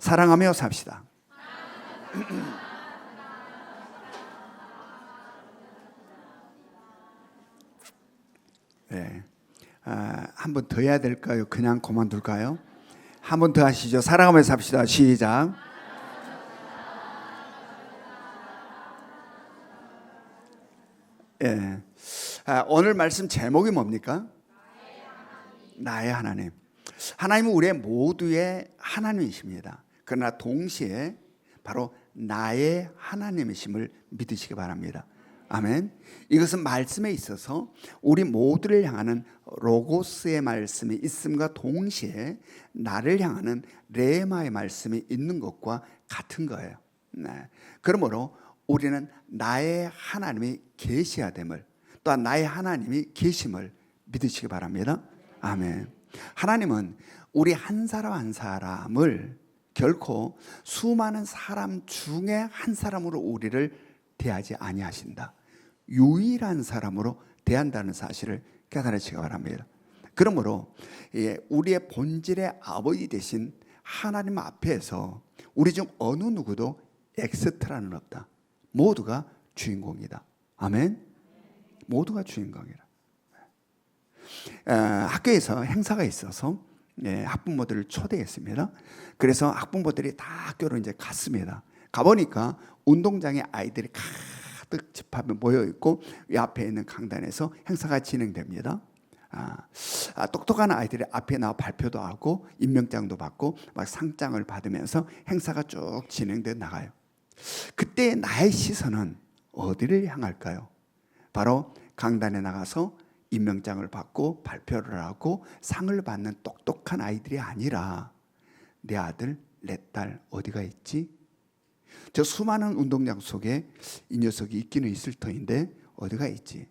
사랑하며 삽시다. 네. 한 번 더 해야 될까요? 그냥 그만둘까요? 한 번 더 하시죠. 사랑하며 삽시다. 시작. 예. 오늘 말씀 제목이 뭡니까? 나의 하나님. 하나님은 우리 모두의 하나님이십니다. 그러나 동시에 바로 나의 하나님이심을 믿으시기 바랍니다. 아멘. 이것은 말씀에 있어서 우리 모두를 향하는 로고스의 말씀이 있음과 동시에 나를 향하는 레마의 말씀이 있는 것과 같은 거예요. 네. 그러므로 우리는 나의 하나님이 계셔야 됨을, 또한 나의 하나님이 계심을 믿으시기 바랍니다. 아멘. 하나님은 우리 한 사람 한 사람을 결코 수많은 사람 중에 한 사람으로 우리를 대하지 아니하신다. 유일한 사람으로 대한다는 사실을 깨달으시기 바랍니다. 그러므로 우리의 본질의 아버지 되신 하나님 앞에서 우리 중 어느 누구도 엑스트라는 없다. 모두가 주인공이다. 아멘. 모두가 주인공이다. 학교에서 행사가 있어서 학부모들을 초대했습니다. 그래서 학부모들이 다 학교로 이제 갔습니다. 가보니까 운동장에 아이들이 가득 집합에 모여 있고 이 앞에 있는 강단에서 행사가 진행됩니다. 똑똑한 아이들이 앞에 나와 발표도 하고 임명장도 받고 막 상장을 받으면서 행사가 쭉 진행돼 나가요. 그때 나의 시선은 어디를 향할까요? 바로 강단에 나가서 임명장을 받고 발표를 하고 상을 받는 똑똑한 아이들이 아니라 내 아들, 내 딸 어디가 있지? 저 수많은 운동장 속에 이 녀석이 있기는 있을 터인데 어디가 있지?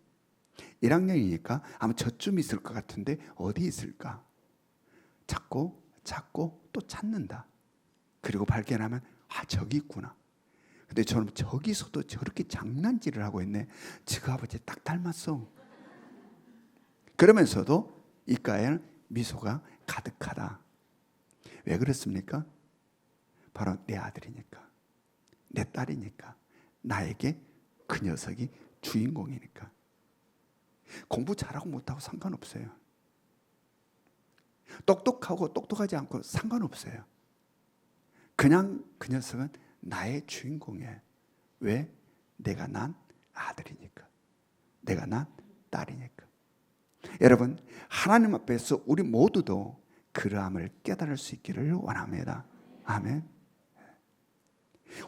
1학년이니까 아마 저쯤 있을 것 같은데 어디 있을까? 찾고 또 찾는다. 그리고 발견하면 저기 있구나. 근데 저는 저기서도 저렇게 장난질을 하고 있네. 지가 아버지 딱 닮았어. 그러면서도 입가에는 미소가 가득하다. 왜 그렇습니까? 바로 내 아들이니까, 내 딸이니까, 나에게 그 녀석이 주인공이니까. 공부 잘하고 못하고 상관없어요. 똑똑하고 똑똑하지 않고 상관없어요. 그냥 그 녀석은 나의 주인공이에요. 왜? 내가 난 아들이니까, 내가 난 딸이니까. 여러분, 하나님 앞에서 우리 모두도 그러함을 깨달을 수 있기를 원합니다. 아멘.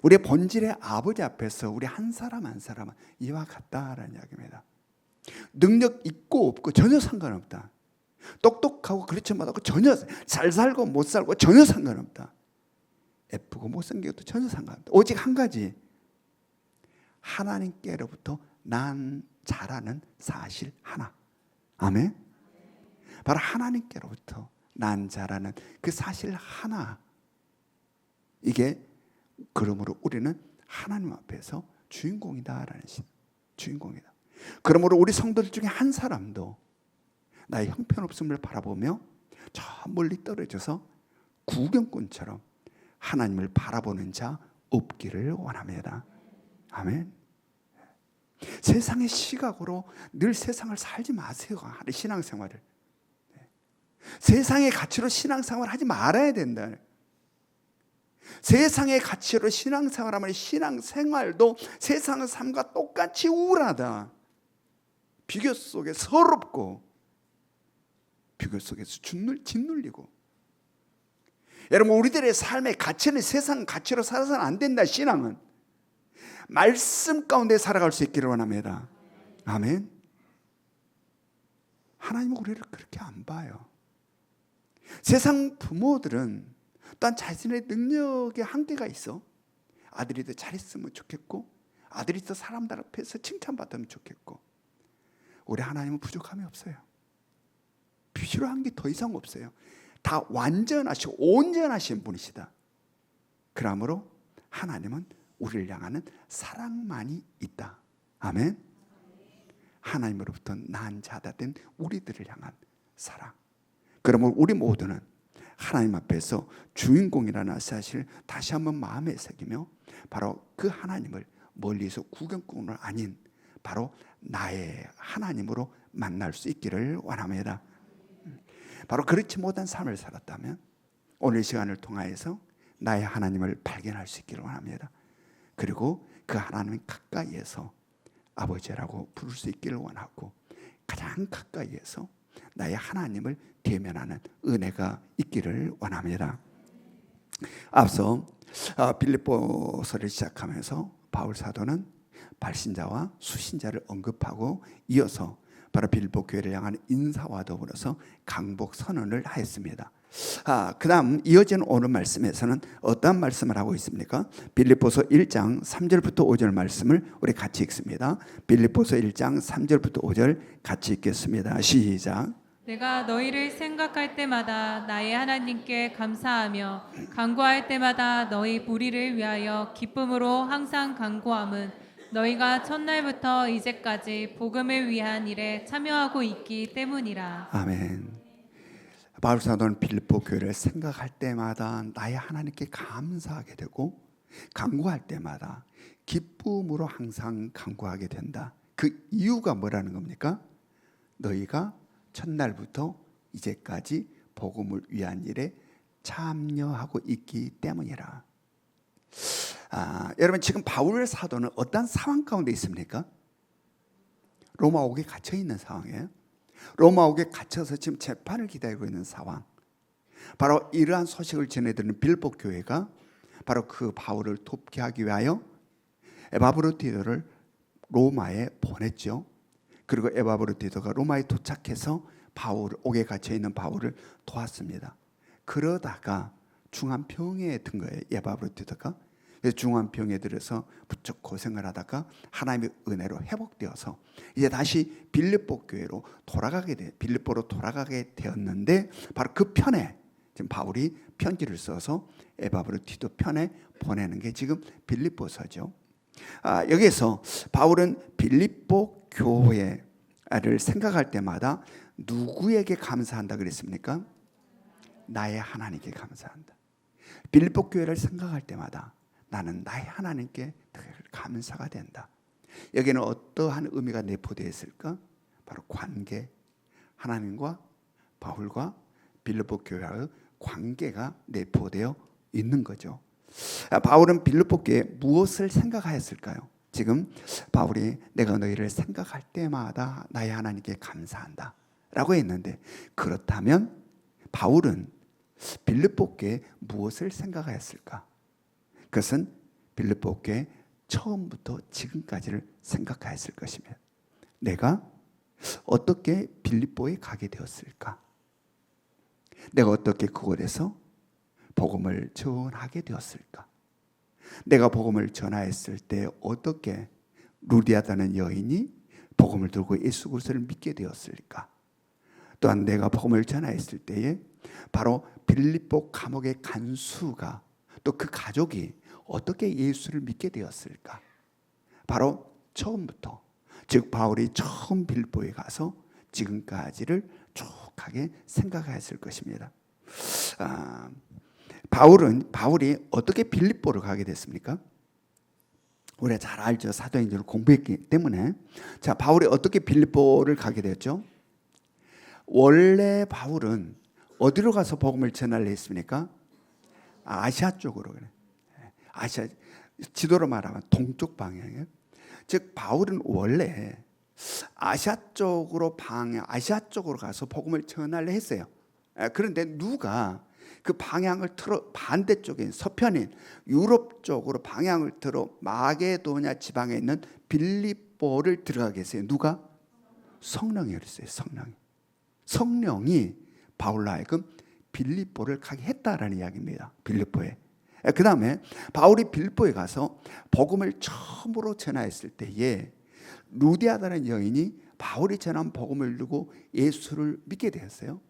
우리의 본질의 아버지 앞에서 우리 한 사람 한 사람은 이와 같다라는 이야기입니다. 능력 있고 없고 전혀 상관없다. 똑똑하고 그렇지 못하고 전혀 잘 살고 못 살고 전혀 상관없다. 예쁘고 못생겨도 전혀 상관없다. 오직 한 가지, 하나님께로부터 난 자라는 사실 하나. 아멘. 바로 하나님께로부터 난 자라는 그 사실 하나. 이게 그러므로 우리는 하나님 앞에서 주인공이다라는 주인공이다. 그러므로 우리 성도들 중에 한 사람도 나의 형편없음을 바라보며 저 멀리 떨어져서 구경꾼처럼 하나님을 바라보는 자 없기를 원합니다. 아멘. 세상의 시각으로 늘 세상을 살지 마세요. 신앙생활을. 세상의 가치로 신앙생활을 하지 말아야 된다. 세상의 가치로 신앙생활하면 신앙생활도 세상의 삶과 똑같이 우울하다. 비교 속에 서럽고 비교 속에서 짓눌리고. 여러분, 우리들의 삶의 가치는 세상 가치로 살아서는 안 된다. 신앙은 말씀 가운데 살아갈 수 있기를 원합니다. 아멘. 하나님은 우리를 그렇게 안 봐요. 세상 부모들은 또한 자신의 능력에 한계가 있어. 아들이 더 잘했으면 좋겠고, 아들이 더 사람들 앞에서 칭찬받으면 좋겠고. 우리 하나님은 부족함이 없어요. 필요한 게 더 이상 없어요. 다 완전하시고 온전하신 분이시다. 그러므로 하나님은 우리를 향하는 사랑만이 있다. 아멘. 하나님으로부터 난 자다 된 우리들을 향한 사랑. 그러므로 우리 모두는 하나님 앞에서 주인공이라는 사실을 다시 한번 마음에 새기며 바로 그 하나님을 멀리서 구경꾼은 아닌 바로 나의 하나님으로 만날 수 있기를 원합니다. 바로 그렇지 못한 삶을 살았다면 오늘 시간을 통하여서 나의 하나님을 발견할 수 있기를 원합니다. 그리고 그 하나님은 가까이에서 아버지라고 부를 수 있기를 원하고 가장 가까이에서 나의 하나님을 대면하는 은혜가 있기를 원합니다. 앞서 빌립보서를 시작하면서 바울 사도는 발신자와 수신자를 언급하고 이어서 바로 빌립보 교회를 향한 인사와 더불어서 강복 선언을 하였습니다. 그 다음 이어지는 오늘 말씀에서는 어떤 말씀을 하고 있습니까? 빌립보서 1장 3절부터 5절 말씀을 우리 같이 읽습니다. 빌립보서 1장 3절부터 5절 같이 읽겠습니다. 시작. 내가 너희를 생각할 때마다 나의 하나님께 감사하며 간구할 때마다 너희 불의를 위하여 기쁨으로 항상 간구함은 너희가 첫날부터 이제까지 복음을 위한 일에 참여하고 있기 때문이라. 아멘. 바울 사도는 빌립보 교회를 생각할 때마다 나의 하나님께 감사하게 되고 간구할 때마다 기쁨으로 항상 간구하게 된다. 그 이유가 뭐라는 겁니까? 너희가 첫날부터 이제까지 복음을 위한 일에 참여하고 있기 때문이라. 여러분 지금 바울 사도는 어떤 상황 가운데 있습니까? 로마 옥에 갇혀 있는 상황이에요. 로마 옥에 갇혀서 지금 재판을 기다리고 있는 상황. 바로 이러한 소식을 전해드리는 빌립보 교회가 바로 그 바울을 돕게 하기 위하여 에바브로디도를 로마에 보냈죠. 그리고 에바브로디도가 로마에 도착해서 옥에 갇혀 있는 바울을 도왔습니다. 그러다가 중환병에 든 거예요. 에바브로디도가. 중환병에 들어서 부쩍 고생을 하다가 하나님의 은혜로 회복되어서 이제 다시 빌립보로 돌아가게 되었는데 바로 그 편에 지금 바울이 편지를 써서 에바브로디도 편에 보내는 게 지금 빌립보서죠. 여기에서 바울은 빌립보 교회를 생각할 때마다 누구에게 감사한다 그랬습니까? 나의 하나님께 감사한다. 빌립보 교회를 생각할 때마다 나는 나의 하나님께 감사가 된다. 여기는 어떠한 의미가 내포되어 있을까? 바로 관계, 하나님과 바울과 빌립보 교회의 관계가 내포되어 있는 거죠. 바울은 빌립보 교회에 무엇을 생각하였을까요? 지금 바울이 내가 너희를 생각할 때마다 나의 하나님께 감사한다 라고 했는데, 그렇다면 바울은 빌립보 교회에 무엇을 생각하였을까? 그것은 빌립보 교회 처음부터 지금까지를 생각하였을 것입니다. 내가 어떻게 빌립보에 가게 되었을까? 내가 어떻게 그곳에서 복음을 전하게 되었을까? 내가 복음을 전하였을 때 어떻게 루디아다는 여인이 복음을 들고 예수 그리스도를 믿게 되었을까? 또한 내가 복음을 전하였을 때에 바로 빌립보 감옥의 간수가 또 그 가족이 어떻게 예수를 믿게 되었을까? 바로 처음부터, 즉 바울이 처음 빌립보에 가서 지금까지를 쭉 하게 생각했을 것입니다. 바울이 어떻게 빌립보를 가게 됐습니까? 우리가 잘 알죠. 사도행전을 공부했기 때문에. 자, 바울이 어떻게 빌립보를 가게 됐죠? 원래 바울은 어디로 가서 복음을 전하려 했습니까? 아시아 쪽으로. 아시아, 지도로 말하면 동쪽 방향이에요. 즉 바울은 원래 아시아 쪽으로 가서 복음을 전하려 했어요. 그런데 누가 그 방향을 틀어 반대쪽인 서편인 유럽 쪽으로 방향을 틀어 마게도냐 지방에 있는 빌립보를 들어가게 했어요. 누가? 성령이 그랬어요. 성령이 바울로 하여금 빌립보를 가게 했다라는 이야기입니다. 빌립보에. 그 다음에 바울이 빌립보에 가서 복음을 처음으로 전하였을 때에 루디아다는 여인이 바울이 전한 복음을 두고 예수를 믿게 되었어요.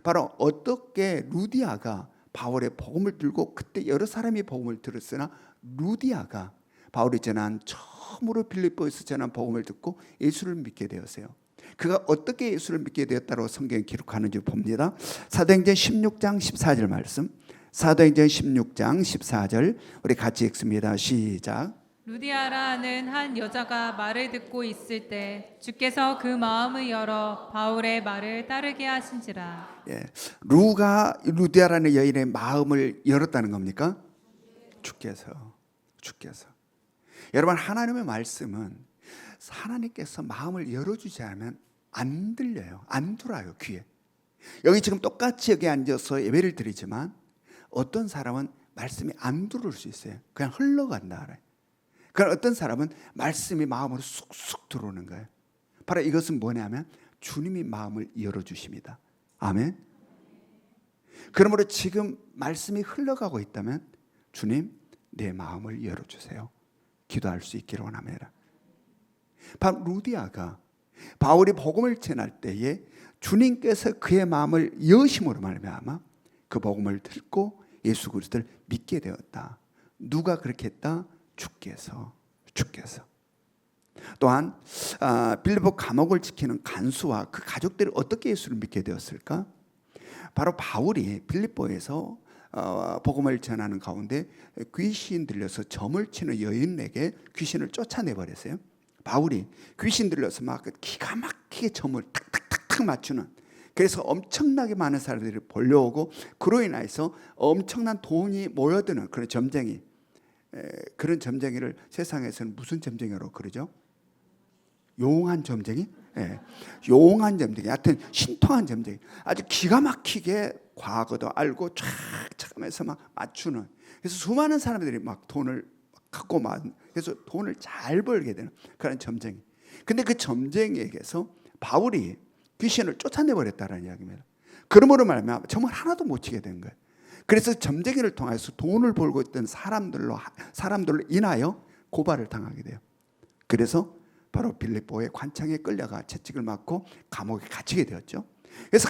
바로 어떻게 루디아가 바울의 복음을 들고, 그때 여러 사람이 복음을 들었으나 루디아가 바울이 전한 처음으로 빌립보에서 전한 복음을 듣고 예수를 믿게 되었어요. 그가 어떻게 예수를 믿게 되었다고 성경에 기록하는지 봅니다. 사도행전 16장 14절 말씀. 사도행전 16장 14절 우리 같이 읽습니다. 시작. 루디아라는 한 여자가 말을 듣고 있을 때 주께서 그 마음을 열어 바울의 말을 따르게 하신지라. 예, 루디아라는 여인의 마음을 열었다는 겁니까? 주께서. 여러분, 하나님의 말씀은 하나님께서 마음을 열어주지 않으면 안 들려요. 안 들어요, 귀에. 여기 지금 똑같이 여기 앉아서 예배를 드리지만 어떤 사람은 말씀이 안 들어올 수 있어요. 그냥 흘러간다. 그러니까 어떤 사람은 말씀이 마음으로 쑥쑥 들어오는 거예요. 바로 이것은 뭐냐면 주님이 마음을 열어주십니다. 아멘. 그러므로 지금 말씀이 흘러가고 있다면 주님, 내 마음을 열어주세요. 기도할 수 있기를 원합니다. 바로 루디아가 바울이 복음을 전할 때에 주님께서 그의 마음을 여심으로 말미암아 그 복음을 듣고 예수 그리스도를 믿게 되었다. 누가 그렇게 했다? 주께서. 또한 빌립보 감옥을 지키는 간수와 그 가족들이 어떻게 예수를 믿게 되었을까? 바로 바울이 빌립보에서 복음을 전하는 가운데 귀신 들려서 점을 치는 여인에게 귀신을 쫓아내 버렸어요. 바울이 귀신 들려서 막 기가 막히게 점을 탁탁탁탁 맞추는, 그래서 엄청나게 많은 사람들이 몰려오고 그로 인해서 엄청난 돈이 모여드는 그런 점쟁이, 그런 점쟁이를 세상에서는 무슨 점쟁이라고 그러죠? 용한 점쟁이? 용한 점쟁이, 하여튼 신통한 점쟁이, 아주 기가 막히게 과거도 알고 쫙 하면서 막 맞추는, 그래서 수많은 사람들이 막 돈을 갖고 막, 그래서 돈을 잘 벌게 되는 그런 점쟁이. 근데 그 점쟁이에게서 바울이 귀신을 쫓아내버렸다는 이야기입니다. 그러므로 말하면 점을 하나도 못 치게 된 거예요. 그래서 점쟁이를 통해서 돈을 벌고 있던 사람들로 인하여 고발을 당하게 돼요. 그래서 바로 빌립보의 관창에 끌려가 채찍을 맞고 감옥에 갇히게 되었죠. 그래서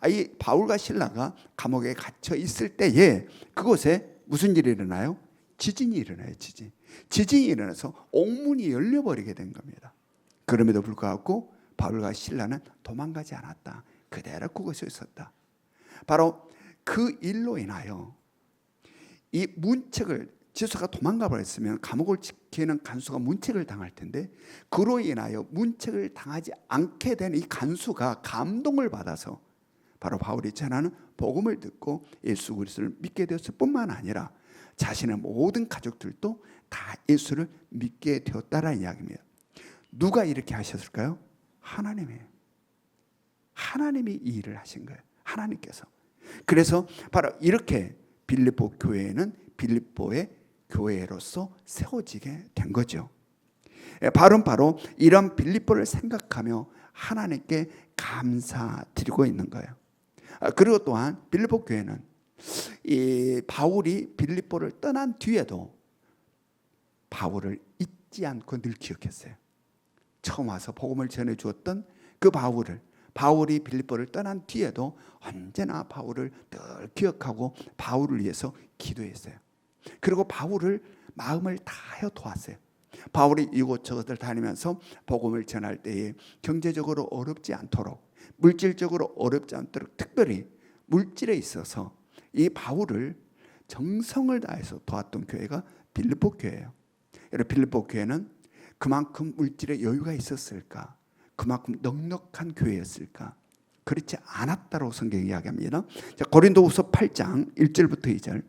이 바울과 실라가 감옥에 갇혀 있을 때에 그곳에 무슨 일이 일어나요? 지진이 일어나요. 지진이 일어나서 옥문이 열려버리게 된 겁니다. 그럼에도 불구하고 바울과 실라는 도망가지 않았다. 그대로 그곳에 있었다. 바로 그 일로 인하여 이 문책을, 지수가 도망가 버렸으면 감옥을 지키는 간수가 문책을 당할 텐데 그로 인하여 문책을 당하지 않게 된 이 간수가 감동을 받아서 바로 바울이 전하는 복음을 듣고 예수 그리스도를 믿게 되었을 뿐만 아니라 자신의 모든 가족들도 다 예수를 믿게 되었다라는 이야기입니다. 누가 이렇게 하셨을까요? 하나님이에요. 하나님이 이 일을 하신 거예요. 하나님께서. 그래서 바로 이렇게 빌립보 교회는 빌립보의 교회로서 세워지게 된 거죠. 바로 이런 빌립보를 생각하며 하나님께 감사드리고 있는 거예요. 그리고 또한 빌립보 교회는 이 바울이 빌립보를 떠난 뒤에도 바울을 잊지 않고 늘 기억했어요. 처음 와서 복음을 전해 주었던 그 바울이 빌립보를 떠난 뒤에도 언제나 바울을 늘 기억하고 바울을 위해서 기도했어요. 그리고 바울을 마음을 다하여 도왔어요. 바울이 이곳저곳을 다니면서 복음을 전할 때에 경제적으로 어렵지 않도록, 물질적으로 어렵지 않도록 특별히 물질에 있어서 이 바울을 정성을 다해서 도왔던 교회가 빌립보 교회예요. 여러분, 빌립보 교회는 그만큼 물질에 여유가 있었을까? 그만큼 넉넉한 교회였을까? 그렇지 않았다고 성경이 이야기합니다. 자, 고린도후서 8장 1절부터 2절.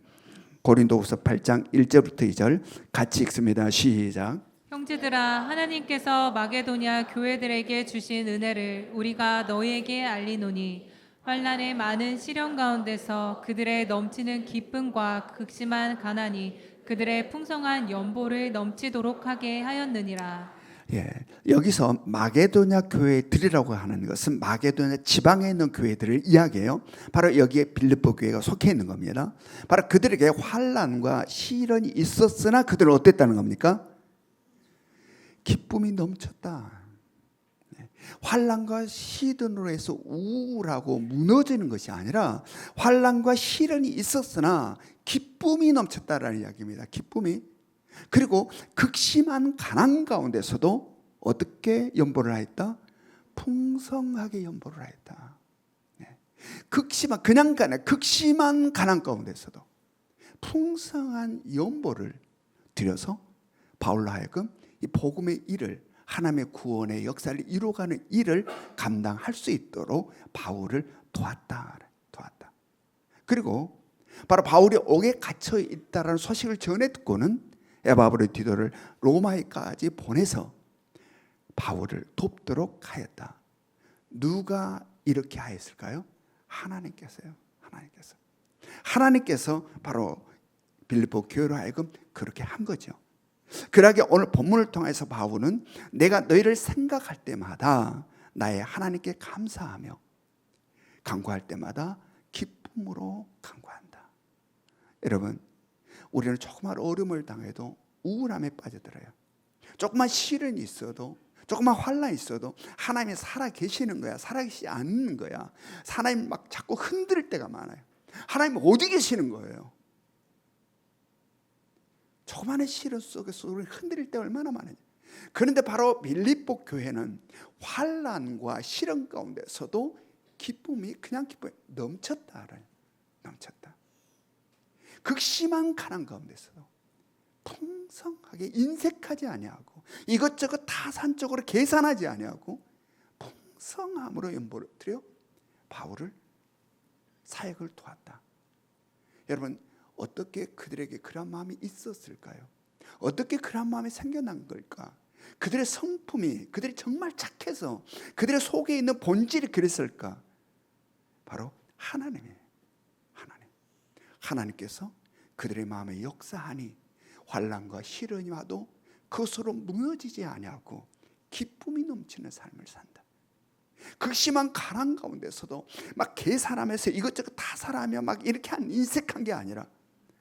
고린도후서 8장 1절부터 2절 같이 읽습니다. 시작. 형제들아, 하나님께서 마게도냐 교회들에게 주신 은혜를 우리가 너희에게 알리노니 환난의 많은 시련 가운데서 그들의 넘치는 기쁨과 극심한 가난이 그들의 풍성한 연보를 넘치도록 하게 하였느니라. 여기서 마게도냐 교회들이라고 하는 것은 마게도냐 지방에 있는 교회들을 이야기해요. 바로 여기에 빌립보 교회가 속해 있는 겁니다. 바로 그들에게 환난과 시련이 있었으나 그들은 어땠다는 겁니까? 기쁨이 넘쳤다. 환난과 시련으로 해서 우울하고 무너지는 것이 아니라 환난과 시련이 있었으나 기쁨이 넘쳤다라는 이야기입니다. 기쁨이. 그리고 극심한 가난 가운데서도 어떻게 연보를 하였다? 풍성하게 연보를 하였다. 극심한 그냥 가난 극심한 가난 가운데서도 풍성한 연보를 드려서 바울로 하여금 이 복음의 일을 하나님의 구원의 역사를 이루어가는 일을 감당할 수 있도록 바울을 도왔다. 그리고 바로 바울이 옥에 갇혀 있다라는 소식을 전해 듣고는 에바브로 디도를 로마에까지 보내서 바울을 돕도록 하였다. 누가 이렇게 하였을까요? 하나님께서요. 하나님께서 바로 빌립보 교회로 하여금 그렇게 한 거죠. 그러하게 오늘 본문을 통해서 바울은 내가 너희를 생각할 때마다 나의 하나님께 감사하며 간구할 때마다 기쁨으로 간구한다. 여러분, 우리는 조그만 어려움을 당해도 우울함에 빠져들어요. 조그만 시련이 있어도, 조그만 환란이 있어도 하나님이 살아 계시는 거야, 살아 계시지 않는 거야. 하나님 막 자꾸 흔들 때가 많아요. 하나님 어디 계시는 거예요? 조그만의 시련 속에서 우리 흔들릴 때 얼마나 많아요. 그런데 바로 빌립보 교회는 환란과 시련 가운데서도 기쁨이 그냥 기쁨이 넘쳤다. 극심한 가난 가운데서도 풍성하게 인색하지 아니하고 이것저것 타산적으로 계산하지 아니하고 풍성함으로 연보를 드려 바울을 사역을 도왔다. 여러분, 어떻게 그들에게 그런 마음이 있었을까요? 어떻게 그런 마음이 생겨난 걸까? 그들의 성품이, 그들이 정말 착해서 그들의 속에 있는 본질이 그랬을까? 바로 하나님이에요. 하나님께서 그들의 마음에 역사하니 환난과 시련이 와도 그것으로 무너지지 아니하고 기쁨이 넘치는 삶을 산다. 극심한 가난 가운데서도 막 계산하면서 이것저것 다 살아하며 막 이렇게 인색한 게 아니라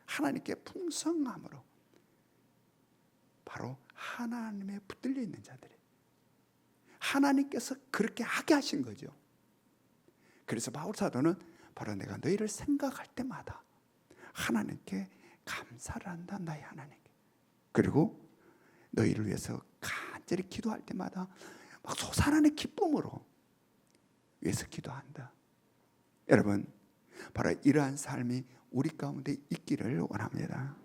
하나님께 풍성함으로 바로 하나님에 붙들려 있는 자들이 하나님께서 그렇게 하게 하신 거죠. 그래서 바울 사도는 바로 내가 너희를 생각할 때마다 하나님께 감사를 한다. 나의 하나님께. 그리고 너희를 위해서 간절히 기도할 때마다 막 솟아나는 기쁨으로 위해서 기도한다. 여러분, 바로 이러한 삶이 우리 가운데 있기를 원합니다.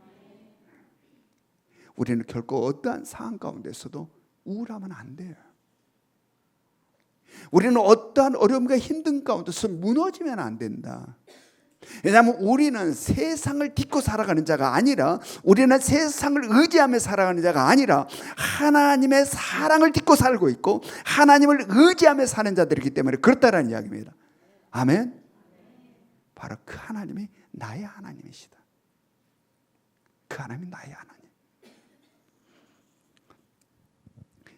우리는 결코 어떠한 상황 가운데서도 우울하면 안 돼요. 우리는 어떠한 어려움과 힘든 가운데서 무너지면 안 된다. 왜냐하면 우리는 세상을 딛고 살아가는 자가 아니라, 우리는 세상을 의지하며 살아가는 자가 아니라 하나님의 사랑을 딛고 살고 있고 하나님을 의지하며 사는 자들이기 때문에 그렇다라는 이야기입니다. 아멘. 바로 그 하나님이 나의 하나님이시다. 그 하나님이 나의 하나님.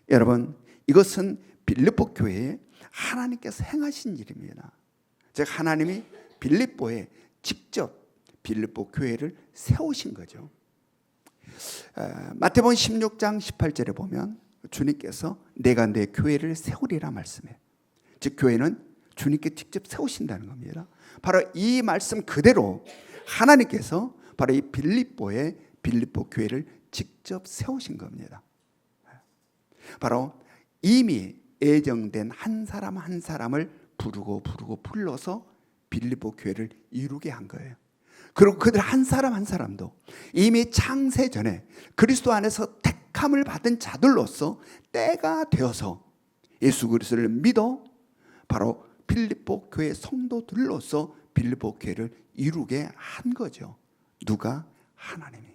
여러분, 이것은 빌립보 교회에 하나님께서 행하신 일입니다. 즉 하나님이 빌립보에 직접 빌립보 교회를 세우신 거죠. 마태복음 16장 18절에 보면 주님께서 내가 내 교회를 세우리라 말씀해요. 즉 교회는 주님께 직접 세우신다는 겁니다. 바로 이 말씀 그대로 하나님께서 바로 이 빌립보 교회를 직접 세우신 겁니다. 바로 이미 예정된 한 사람 한 사람을 부르고 불러서 빌립보 교회를 이루게 한 거예요. 그리고 그들 한 사람 한 사람도 이미 창세 전에 그리스도 안에서 택함을 받은 자들로서 때가 되어서 예수 그리스도를 믿어 바로 빌립보 교회 성도들로서 빌립보 교회를 이루게 한 거죠. 누가? 하나님.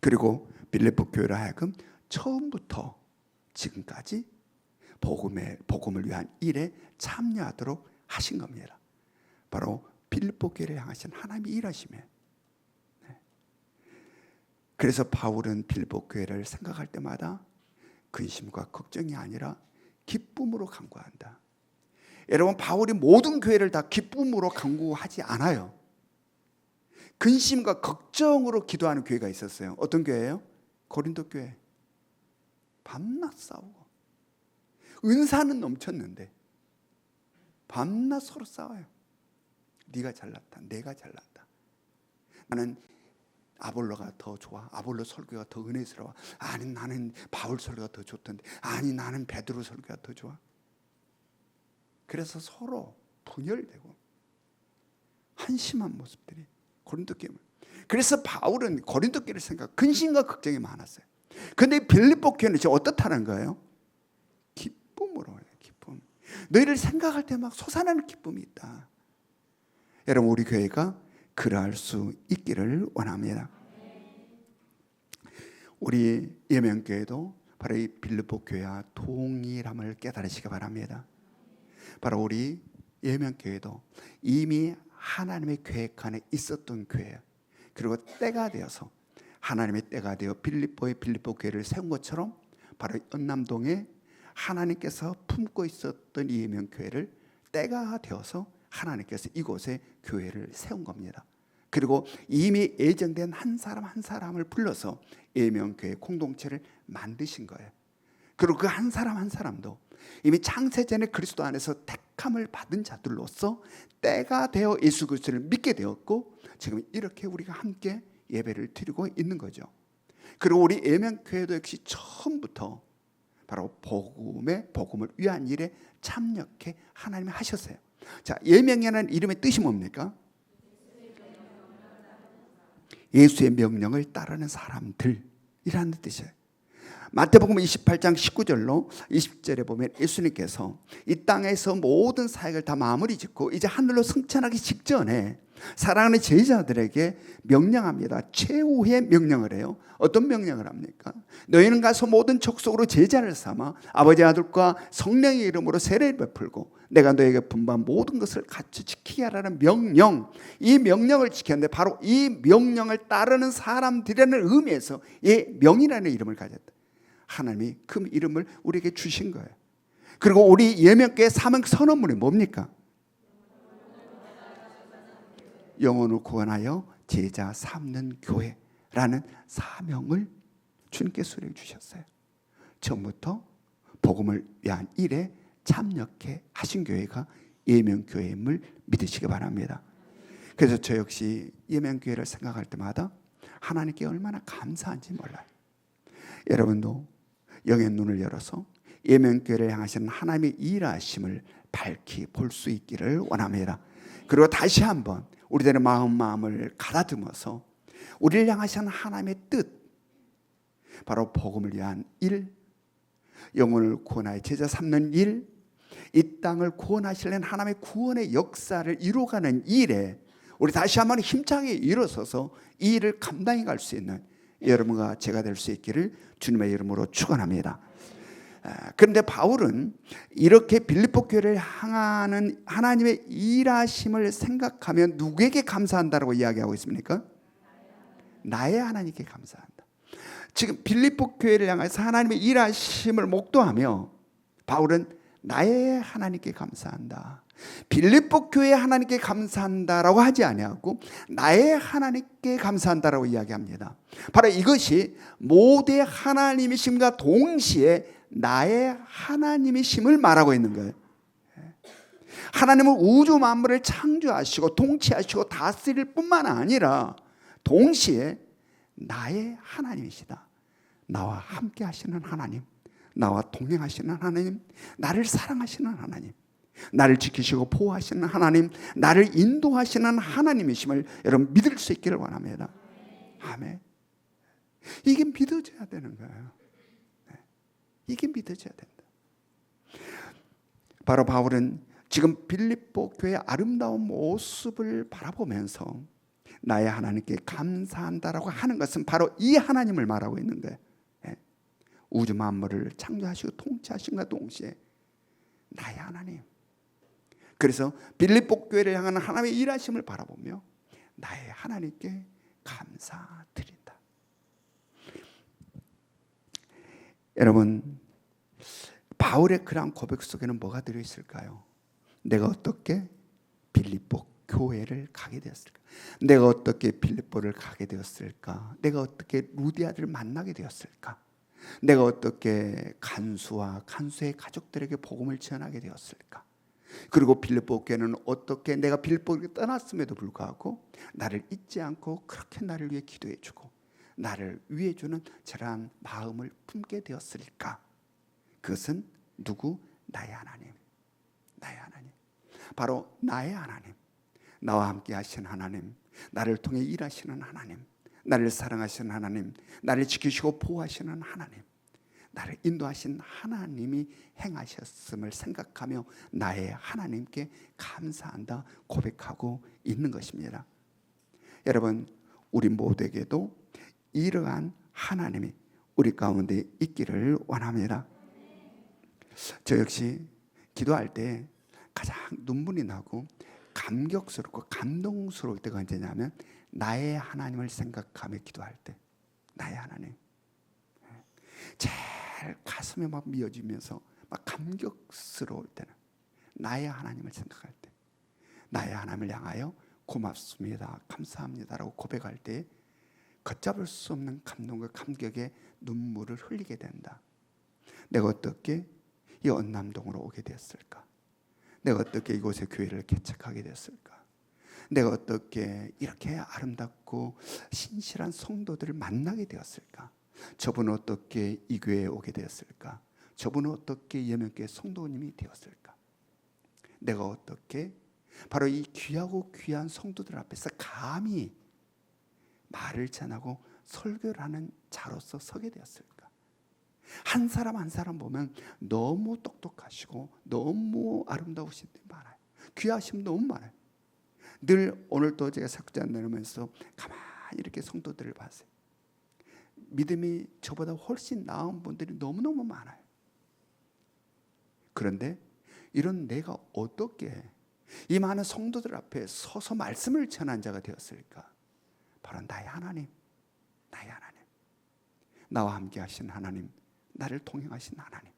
그리고 빌립보 교회를 하여금 처음부터 지금까지 복음을 위한 일에 참여하도록 하신 겁니다. 바로 빌립보 교회를 향하신 하나님의 일하심에. 그래서 바울은 빌립보 교회를 생각할 때마다 근심과 걱정이 아니라 기쁨으로 간구한다. 여러분, 바울이 모든 교회를 다 기쁨으로 간구하지 않아요. 근심과 걱정으로 기도하는 교회가 있었어요. 어떤 교회예요? 고린도 교회. 밤낮 싸우고 은사는 넘쳤는데 밤낮 서로 싸워요. 네가 잘났다, 내가 잘났다. 나는 아볼로가 더 좋아. 아볼로 설교가 더 은혜스러워. 아니 나는 바울 설교가 더 좋던데. 아니 나는 베드로 설교가 더 좋아. 그래서 서로 분열되고 한심한 모습들이 고린도 교회. 그래서 바울은 고린도 교회를 생각 근심과 걱정이 많았어요. 그런데 빌립보 교회는 지금 어떻다는 거예요? 기쁨으로 해요. 기쁨. 너희를 생각할 때 막 솟아나는 기쁨이 있다. 여러분 우리 교회가 그러할 수 있기를 원합니다. 우리 예명교회도 바로 이 빌립보 교회와 동일함을 깨달으시기 바랍니다. 바로 우리 예명교회도 이미 하나님의 계획 안에 있었던 교회예요. 그리고 때가 되어서 하나님의 때가 되어 빌립보의 빌립보 교회를 세운 것처럼 바로 연남동에 하나님께서 품고 있었던 이 예명교회를 때가 되어서 하나님께서 이곳에 교회를 세운 겁니다. 그리고 이미 예정된 한 사람 한 사람을 불러서 예명교회 공동체를 만드신 거예요. 그리고 그 한 사람 한 사람도 이미 창세전에 그리스도 안에서 택함을 받은 자들로서 때가 되어 예수 그리스도를 믿게 되었고 지금 이렇게 우리가 함께 예배를 드리고 있는 거죠. 그리고 우리 예명교회도 역시 처음부터 바로 복음을 위한 일에 참여케 하나님이 하셨어요. 자, 예명이라는 이름의 뜻이 뭡니까? 예수의 명령을 따르는 사람들이라는 뜻이에요. 마태복음 28장 19절로 20절에 보면 예수님께서 이 땅에서 모든 사역을 다 마무리 짓고 이제 하늘로 승천하기 직전에 사랑하는 제자들에게 명령합니다. 최후의 명령을 해요. 어떤 명령을 합니까? 너희는 가서 모든 족속으로 제자를 삼아 아버지 아들과 성령의 이름으로 세례를 베풀고 내가 너에게 분부한 모든 것을 같이 지키게 하라는 명령. 이 명령을 지켰는데 바로 이 명령을 따르는 사람들이라는 의미에서 이 명이라는 이름을 가졌다. 하나님이 그 이름을 우리에게 주신 거예요. 그리고 우리 예명교회 사명 선언문이 뭡니까? 영혼을 구원하여 제자 삼는 교회라는 사명을 주님께 수령해 주셨어요. 처음부터 복음을 위한 일에 참여케 하신 교회가 예명교회임을 믿으시기 바랍니다. 그래서 저 역시 예명교회를 생각할 때마다 하나님께 얼마나 감사한지 몰라요. 여러분도 영의 눈을 열어서 예명교회를 향하시는 하나님의 일하심을 밝히 볼 수 있기를 원합니다. 그리고 다시 한번 우리들의 마음을 가다듬어서 우리를 향하시는 하나님의 뜻, 바로 복음을 위한 일, 영혼을 구원하여 제자 삼는 일, 이 땅을 구원하시려는 하나님의 구원의 역사를 이루어가는 일에 우리 다시 한번 힘차게 일어서서 이 일을 감당해 갈 수 있는 여러분과 제가 될 수 있기를 주님의 이름으로 축원합니다. 그런데 바울은 이렇게 빌립보 교회를 향하는 하나님의 일하심을 생각하면 누구에게 감사한다라고 이야기하고 있습니까? 나의 하나님께 감사한다. 지금 빌립보 교회를 향해서 하나님의 일하심을 목도하며 바울은 나의 하나님께 감사한다. 빌립보 교회 하나님께 감사한다라고 하지 아니하고 나의 하나님께 감사한다라고 이야기합니다. 바로 이것이 모두의 하나님이심과 동시에 나의 하나님이심을 말하고 있는 거예요. 하나님은 우주 만물을 창조하시고 통치하시고 다스릴 뿐만 아니라 동시에 나의 하나님이시다. 나와 함께 하시는 하나님, 나와 동행하시는 하나님, 나를 사랑하시는 하나님, 나를 지키시고 보호하시는 하나님, 나를 인도하시는 하나님이심을 여러분 믿을 수 있기를 원합니다. 아멘. 이게 믿어져야 되는 거예요. 이게 믿어져야 된다. 바로 바울은 지금 빌립보 교회의 아름다운 모습을 바라보면서 나의 하나님께 감사한다라고 하는 것은 바로 이 하나님을 말하고 있는 거예요. 우주 만물을 창조하시고 통치하신과 동시에 나의 하나님. 그래서 빌립보 교회를 향하는 하나님의 일하심을 바라보며 나의 하나님께 감사드린다. 여러분, 바울의 그러한 고백 속에는 뭐가 들어있을까요? 내가 어떻게 빌립보 교회를 가게 되었을까? 내가 어떻게 빌립보를 가게 되었을까? 내가 어떻게 루디아들을 만나게 되었을까? 내가 어떻게 간수와 간수의 가족들에게 복음을 전하게 되었을까? 그리고 빌립보 교회는 어떻게 내가 빌립보를 떠났음에도 불구하고 나를 잊지 않고 그렇게 나를 위해 기도해 주고 나를 위해 주는 저러한 마음을 품게 되었을까? 그것은 누구? 나의 하나님. 나의 하나님. 바로 나의 하나님. 나와 함께 하신 하나님, 나를 통해 일하시는 하나님, 나를 사랑하시는 하나님, 나를 지키시고 보호하시는 하나님, 나를 인도하신 하나님이 행하셨음을 생각하며 나의 하나님께 감사한다 고백하고 있는 것입니다. 여러분, 우리 모두에게도 이러한 하나님이 우리 가운데 있기를 원합니다. 저 역시 기도할 때 가장 눈물이 나고 감격스럽고 감동스러울 때가 언제냐면 나의 하나님을 생각하며 기도할 때, 나의 하나님 제일 가슴에 막 미어지면서 막 감격스러울 때는 나의 하나님을 생각할 때, 나의 하나님을 향하여 고맙습니다, 감사합니다라고 고백할 때 걷잡을 수 없는 감동과 감격의 눈물을 흘리게 된다. 내가 어떻게 이 언남동으로 오게 되었을까? 내가 어떻게 이곳에 교회를 개척하게 됐을까? 내가 어떻게 이렇게 아름답고 신실한 성도들을 만나게 되었을까? 저분은 어떻게 이 교회에 오게 되었을까? 저분은 어떻게 예명교회 성도님이 되었을까? 내가 어떻게 바로 이 귀하고 귀한 성도들 앞에서 감히 말을 전하고 설교를 하는 자로서 서게 되었을까? 한 사람 한 사람 보면 너무 똑똑하시고 너무 아름다우신 분이 많아요. 귀하신 분 너무 많아요. 늘 오늘도 제가 석잔 나누면서 가만히 이렇게 성도들을 봤어요. 믿음이 저보다 훨씬 나은 분들이 너무너무 많아요. 그런데 이런 내가 어떻게 이 많은 성도들 앞에 서서 말씀을 전한 자가 되었을까? 바로 나의 하나님, 나의 하나님, 나와 함께 하신 하나님, 나를 동행하신 하나님,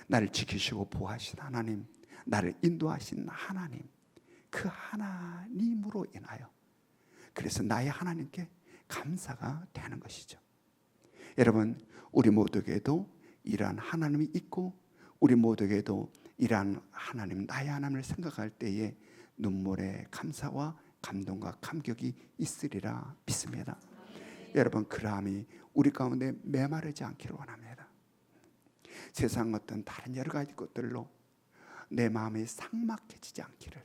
나를 지키시고 보호하신 하나님, 나를 인도하신 하나님, 그 하나님으로 인하여 그래서 나의 하나님께 감사가 되는 것이죠. 여러분, 우리 모두에게도 이러한 하나님이 있고 우리 모두에게도 이러한 하나님, 나의 하나님을 생각할 때에 눈물의 감사와 감동과 감격이 있으리라 믿습니다. 여러분, 그러함이 우리 가운데 메마르지 않기를 원합니다. 세상 어떤 다른 여러 가지 것들로 내 마음이 삭막해지지 않기를,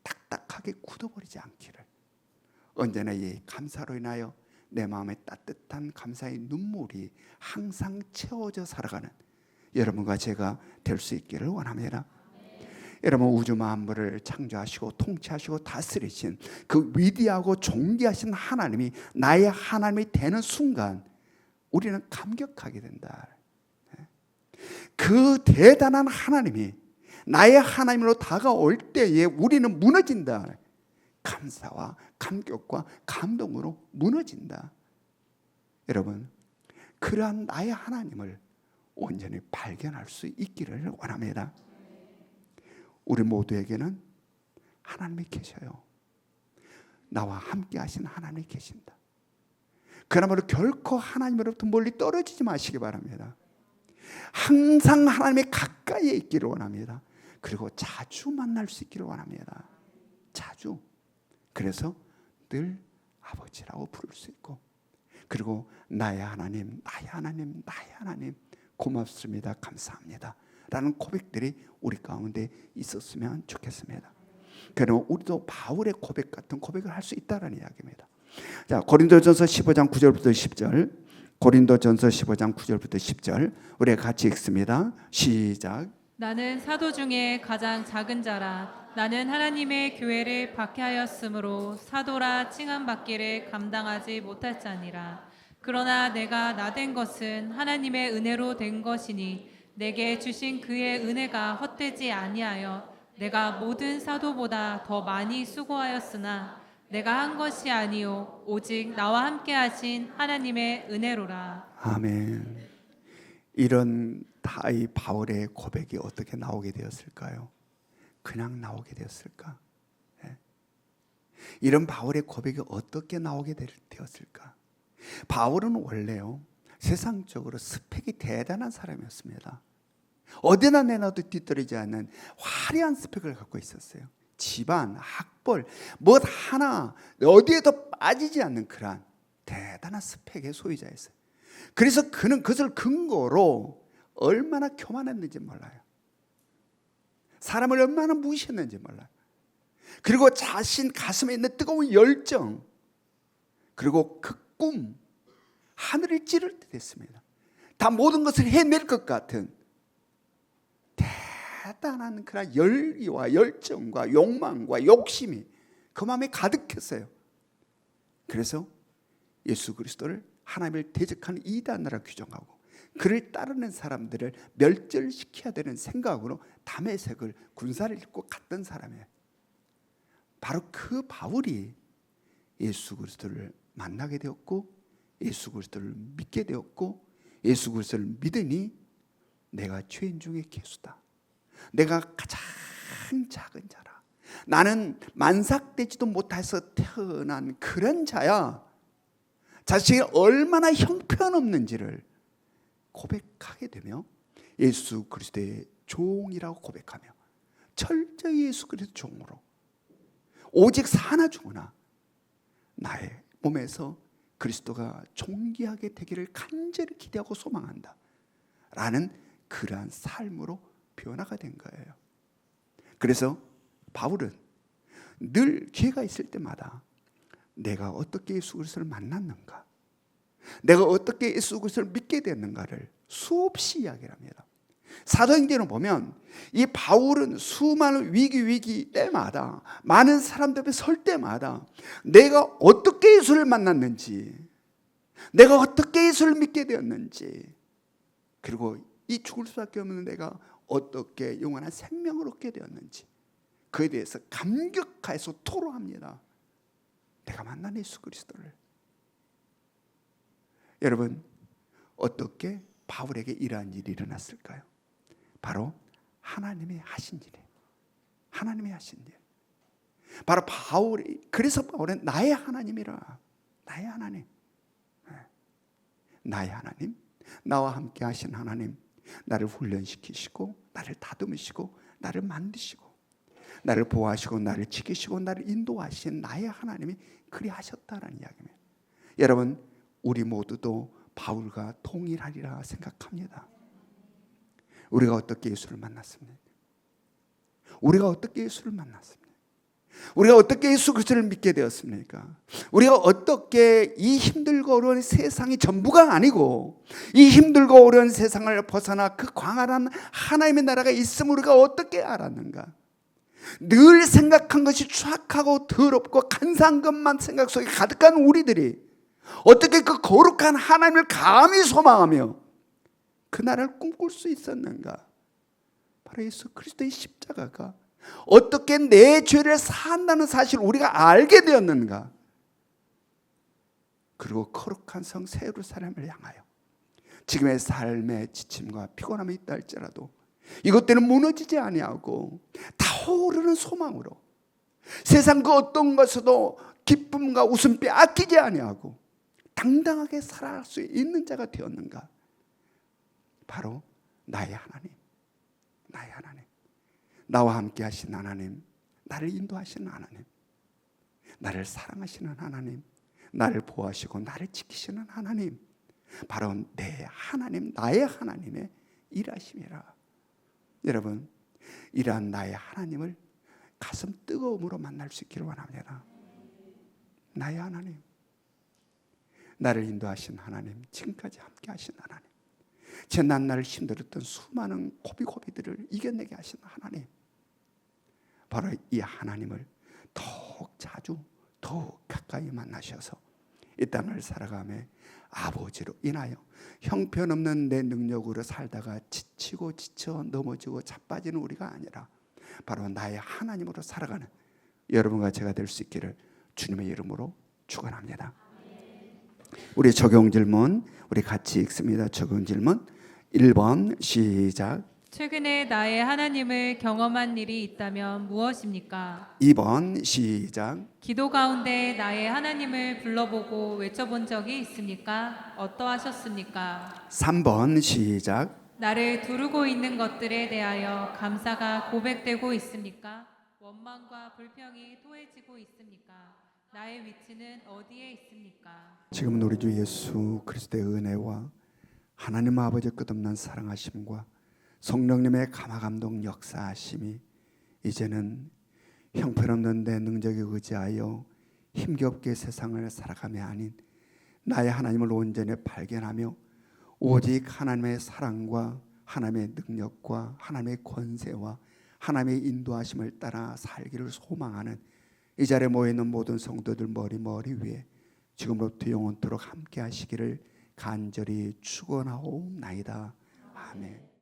딱딱하게 굳어버리지 않기를, 언제나 이 감사로 인하여 내 마음에 따뜻한 감사의 눈물이 항상 채워져 살아가는 여러분과 제가 될 수 있기를 원합니다. 여러분, 우주 만물을 창조하시고 통치하시고 다스리신 그 위대하고 존귀하신 하나님이 나의 하나님이 되는 순간 우리는 감격하게 된다. 그 대단한 하나님이 나의 하나님으로 다가올 때에 우리는 무너진다. 감사와 감격과 감동으로 무너진다. 여러분, 그러한 나의 하나님을 온전히 발견할 수 있기를 원합니다. 우리 모두에게는 하나님이 계셔요. 나와 함께 하신 하나님이 계신다. 그러므로 결코 하나님으로부터 멀리 떨어지지 마시기 바랍니다. 항상 하나님의 가까이에 있기를 원합니다. 그리고 자주 만날 수 있기를 원합니다. 자주. 그래서 늘 아버지라고 부를 수 있고, 그리고 나의 하나님, 나의 하나님, 나의 하나님, 고맙습니다, 감사합니다 라는 고백들이 우리 가운데 있었으면 좋겠습니다. 그럼 우리도 바울의 고백 같은 고백을 할 수 있다는 이야기입니다. 자, 고린도전서 15장 9절부터 10절, 고린도전서 15장 9절부터 10절 우리가 같이 읽습니다. 시작. 나는 사도 중에 가장 작은 자라. 나는 하나님의 교회를 박해하였으므로 사도라 칭함받기를 감당하지 못할 자니라. 그러나 내가 나된 것은 하나님의 은혜로 된 것이니 내게 주신 그의 은혜가 헛되지 아니하여 내가 모든 사도보다 더 많이 수고하였으나 내가 한 것이 아니요 오직 나와 함께 하신 하나님의 은혜로라. 아멘. 이런 이 바울의 고백이 어떻게 나오게 되었을까요? 그냥 나오게 되었을까? 네. 이런 바울의 고백이 어떻게 나오게 되었을까? 바울은 원래요, 세상적으로 스펙이 대단한 사람이었습니다. 어디나 내놔도 뒤떨어지지 않는 화려한 스펙을 갖고 있었어요. 집안, 학벌, 뭐 하나 어디에도 빠지지 않는 그러한 대단한 스펙의 소유자였어요. 그래서 그는 그것을 근거로 얼마나 교만했는지 몰라요. 사람을 얼마나 무시했는지 몰라요. 그리고 자신 가슴에 있는 뜨거운 열정, 그리고 그 꿈, 하늘을 찌를 듯 했습니다. 다 모든 것을 해낼 것 같은 대단한 그런 열의와 열정과 욕망과 욕심이 그 마음에 가득했어요. 그래서 예수 그리스도를 하나님을 대적하는 이단으로 규정하고 그를 따르는 사람들을 멸절시켜야 되는 생각으로 다메섹을 군사를 입고 갔던 사람이에요. 바로 그 바울이 예수 그리스도를 만나게 되었고 예수 그리스도를 믿게 되었고 예수 그리스도를 믿으니 내가 죄인 중에 괴수다. 내가 가장 작은 자라. 나는 만삭되지도 못해서 태어난 그런 자야. 자신이 얼마나 형편없는지를 고백하게 되며 예수 그리스도의 종이라고 고백하며 철저히 예수 그리스도 종으로 오직 사나 죽으나 나의 몸에서 그리스도가 존귀하게 되기를 간절히 기대하고 소망한다 라는 그러한 삶으로 변화가 된 거예요. 그래서 바울은 늘 기회가 있을 때마다 내가 어떻게 예수 그리스도를 만났는가, 내가 어떻게 예수 그리스도를 믿게 됐는가를 수없이 이야기를 합니다. 사도행전을 보면 이 바울은 수많은 위기 때마다 많은 사람들 앞에 설 때마다 내가 어떻게 예수를 만났는지, 내가 어떻게 예수를 믿게 되었는지, 그리고 이 죽을 수밖에 없는 내가 어떻게 영원한 생명을 얻게 되었는지 그에 대해서 감격해서 토로합니다. 내가 만난 예수 그리스도를. 여러분, 어떻게 바울에게 이러한 일이 일어났을까요? 바로 하나님이 하신 일이에요. 하나님이 하신 일. 바로 바울이, 그래서 바울은 나의 하나님이라. 나의 하나님. 나의 하나님, 나와 함께 하신 하나님, 나를 훈련시키시고 나를 다듬으시고 나를 만드시고 나를 보호하시고 나를 지키시고 나를 인도하신 나의 하나님이 그리 하셨다는 이야기입니다. 여러분, 우리 모두도 바울과 동일하리라 생각합니다. 우리가 어떻게 예수를 만났습니까? 우리가 어떻게 예수를 만났습니까? 우리가 어떻게 예수 그리스도를 믿게 되었습니까? 우리가 어떻게 이 힘들고 어려운 세상이 전부가 아니고 이 힘들고 어려운 세상을 벗어나 그 광활한 하나님의 나라가 있음을 우리가 어떻게 알았는가? 늘 생각한 것이 추악하고 더럽고 간사한 것만 생각 속에 가득한 우리들이 어떻게 그 거룩한 하나님을 감히 소망하며 그 나라를 꿈꿀 수 있었는가? 바로 예수 그리스도의 십자가가 어떻게 내 죄를 사한다는 사실을 우리가 알게 되었는가? 그리고 거룩한 성 새 예루살렘을 향하여 지금의 삶의 지침과 피곤함이 있다 할지라도 이것들은 무너지지 아니하고 타오르는 소망으로 세상 그 어떤 것에도 기쁨과 웃음 빼앗기지 아니하고 당당하게 살아갈 수 있는 자가 되었는가? 바로 나의 하나님, 나의 하나님, 나와 함께 하신 하나님, 나를 인도하시는 하나님, 나를 사랑하시는 하나님, 나를 보호하시고 나를 지키시는 하나님, 바로 내 하나님, 나의 하나님의 일하심이라. 여러분, 이러한 나의 하나님을 가슴 뜨거움으로 만날 수 있기를 원합니다. 나의 하나님, 나를 인도하신 하나님, 지금까지 함께 하신 하나님, 제 난날을 힘들었던 수많은 고비들을 이겨내게 하신 하나님, 바로 이 하나님을 더욱 자주 더욱 가까이 만나셔서 이 땅을 살아가며 아버지로 인하여 형편없는 내 능력으로 살다가 지치고 지쳐 넘어지고 자빠지는 우리가 아니라 바로 나의 하나님으로 살아가는 여러분과 제가 될 수 있기를 주님의 이름으로 축원합니다. 우리 적용 질문 우리 같이 읽습니다. 적용 질문 1번 시작. 최근에 나의 하나님을 경험한 일이 있다면 무엇입니까? 2번 시작. 기도 가운데 나의 하나님을 불러보고 외쳐본 적이 있습니까? 어떠하셨습니까? 3번 시작. 나를 두르고 있는 것들에 대하여 감사가 고백되고 있습니까? 원망과 불평이 토해지고 있습니까? 나의 위치는 어디에 있습니까? 지금은 우리 주 예수 그리스도의 은혜와 하나님 아버지의 끝없는 사랑하심과 성령님의 감화감동 역사하심이 이제는 형편없는 내 능력에 의지하여 힘겹게 세상을 살아감이 아닌 나의 하나님을 온전히 발견하며 오직 하나님의 사랑과 하나님의 능력과 하나님의 권세와 하나님의 인도하심을 따라 살기를 소망하는 이 자리에 모여있는 모든 성도들 머리 위에 지금부터 영원토록 함께 하시기를 간절히 축원하옵나이다. 아멘.